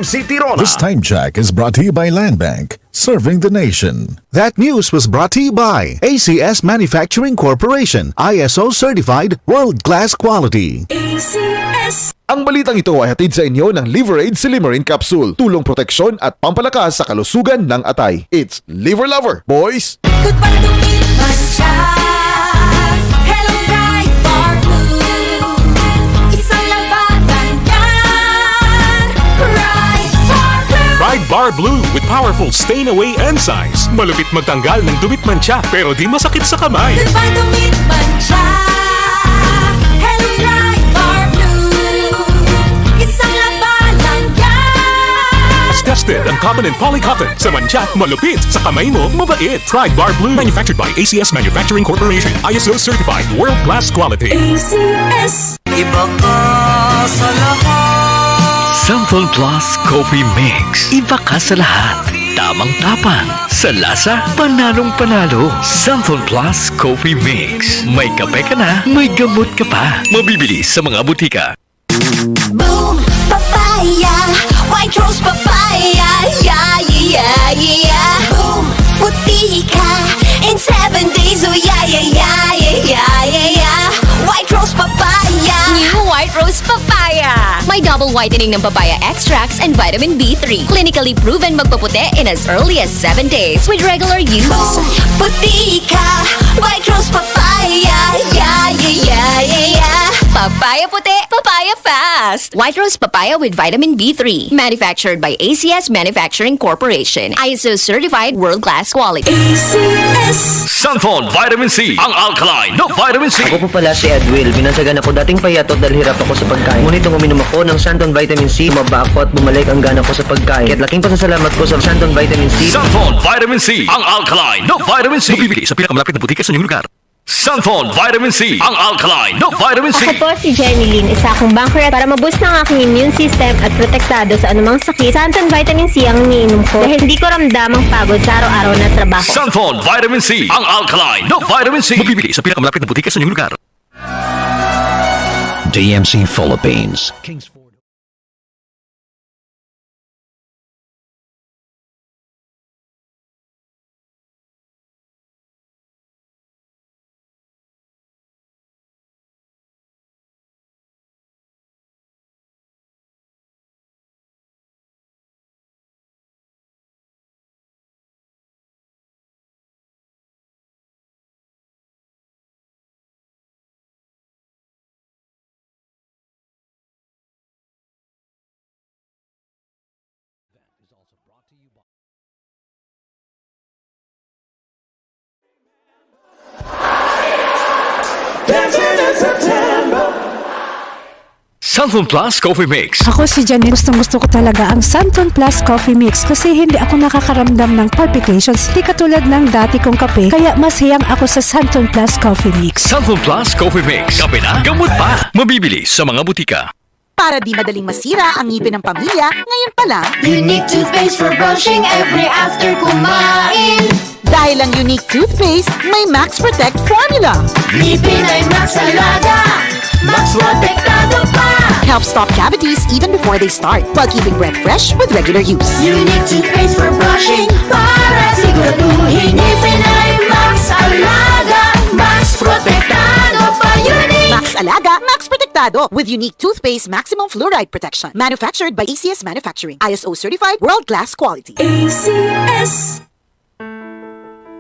City Rona. This time check is brought to you by Land Bank, serving the nation. That news was brought to you by ACS Manufacturing Corporation, ISO certified world-class quality. ACS. Ang balitang ito ay hatid sa inyo ng Liver Aid Silimarin Capsule, tulong proteksyon at pampalakas sa kalusugan ng atay. It's Liver Lover, boys! Goodbye to me, Mancha. Hello, bright bar blue. Isang labanan yan. Bright bar blue. Pride Bar Blue with powerful stain-away enzymes. Malupit magtanggal ng dumit mancha pero di masakit sa kamay. Goodbye to me, Mancha. Hello, bright bar blue. Isang labanan yan. As tested ang common and polycotton sa mancha, malupit sa kamay mo, mabait. Pride Bar Blue, manufactured by ACS Manufacturing Corporation, ISO certified world-class quality. ACS. Iba ka sa lahat. Sample Plus Coffee Mix. Iba ka sa lahat. Tamang tapang. Sa lasa, panalong-panalo. Sample Plus Coffee Mix. May kape ka na, may gamot ka pa. Mabibili sa mga butika. Boom, papaya. White rose papaya. Yeah, yeah, yeah. Boom, puti ka. In 7 days, oh yeah, yeah, yeah, yeah, yeah, yeah. White rose papaya. New White Rose Papaya. May double whitening ng papaya extracts and vitamin B3. Clinically proven magpaputi in as early as 7 days with regular use. Boom, puti ka. White rose papaya. Yeah, yeah, yeah, yeah, yeah. Papaya puti, papaya fast. White Rose Papaya with vitamin B3. Manufactured by ACS Manufacturing Corporation. ISO certified world-class quality. ACS. Santon Vitamin C. Ang alkaline no vitamin C. Ako po pala si Edwil. Binansagan ako dating payatot dahil hirap ako sa pagkain. Ngunit nung uminom ako ng Santon Vitamin C, maba ako at bumalik ang gana ko sa pagkain. Kaya't laking pasasalamat ko sa Santon Vitamin C. Santon Vitamin C. Ang alkaline no vitamin C. Mabibili sa pinakamalapit na butika sa inyong lugar. Santon Vitamin C. Ang alkaline no vitamin C. Ako po si Jenny Lynn, isa akong banker para maboost ng aking immune system at protektado sa anumang sakit. Santon Vitamin C ang iniinom ko dahil hindi ko ramdam ang pagod sa araw-araw na trabaho. Santon Vitamin C. Ang alkaline no vitamin C. Mabibili sa pinakamalapit na butika sa inyong lugar. DMC Philippines. Santon Plus Coffee Mix. Ako si Janet. Gustong-gusto ko talaga ang Santon Plus Coffee Mix kasi hindi ako nakakaramdam ng palpitations. Di katulad ng dati kong kape, kaya masayang ako sa Santon Plus Coffee Mix. Santon Plus Coffee Mix. Kape na, gamot pa. Mabibili sa mga butika. Para di madaling masira ang ngipin ng pamilya, ngayon pa lang, Unique toothpaste for brushing every after kumain. dahil ang Unique Toothpaste may Max Protect formula. Ngipin ay Max Alaga. Max Protectado pa. Helps stop cavities even before they start, while keeping breath fresh with regular use. Unique toothpaste for brushing para siguraduhin ngipin ay Max Alaga. Max Protectado pa. Unique. Max Alaga, Max Protectado with Unique Toothpaste Maximum Fluoride Protection. Manufactured by ACS Manufacturing. ISO certified world-class quality. ACS.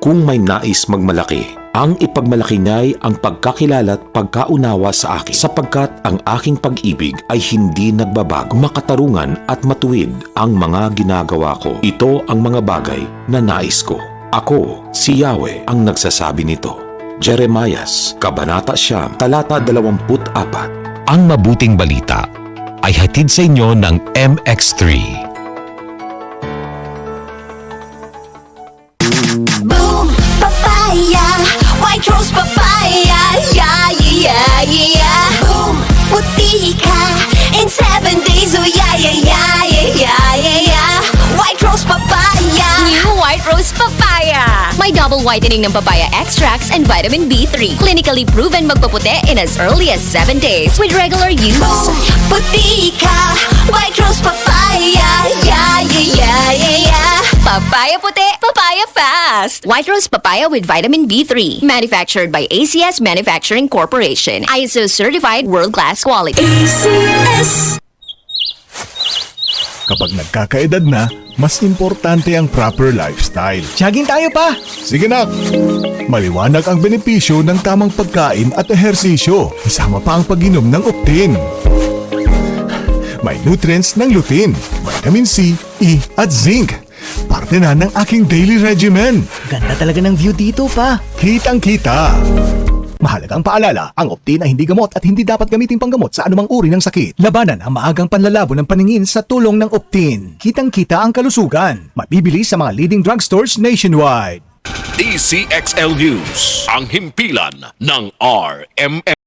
Kung may nais magmalaki, ang ipagmalaki niya'y ang pagkakilala at pagkaunawa sa akin sapagkat ang aking pag-ibig ay hindi nagbabago. Makatarungan at matuwid ang mga ginagawa ko. Ito ang mga bagay na nais ko. Ako, si Yahweh, ang nagsasabi nito. Jeremias, Kabanata 9, Talata 24. Ang mabuting balita ay hatid sa inyo ng MX3. Boom, papaya. White rose papaya. Yeah, yeah, yeah. Boom, puti ka. In 7 days, oh yeah, yeah, yeah, yeah, yeah, yeah. White rose papaya. New White Rose Papaya. May double whitening ng papaya extracts and vitamin B3. Clinically proven magpaputi in as early as 7 days with regular use. Boom, puti ka. White rose papaya. Papaya puti, papaya fast. White Rose Papaya with vitamin B3. Manufactured by ACS Manufacturing Corporation. ISO certified world-class quality. ACS. Kapag nagkakaedad na, mas importante ang proper lifestyle. Jogging tayo pa! Sige nak! Maliwanag ang benepisyo ng tamang pagkain at ehersisyo. Isama pa ang pag-inom ng Optin. May nutrients ng lutein, vitamin C, E at zinc. Parte na ng aking daily regimen. Ganda talaga ng view dito pa. Kitang-kita. Mahalagang paalala, ang Optin ay hindi gamot at hindi dapat gamitin panggamot sa anumang uri ng sakit. Labanan ang maagang panlalabo ng paningin sa tulong ng Optin. Kitang-kita ang kalusugan. Mabibili sa mga leading drugstores nationwide. DCXL News, ang himpilan ng RMN.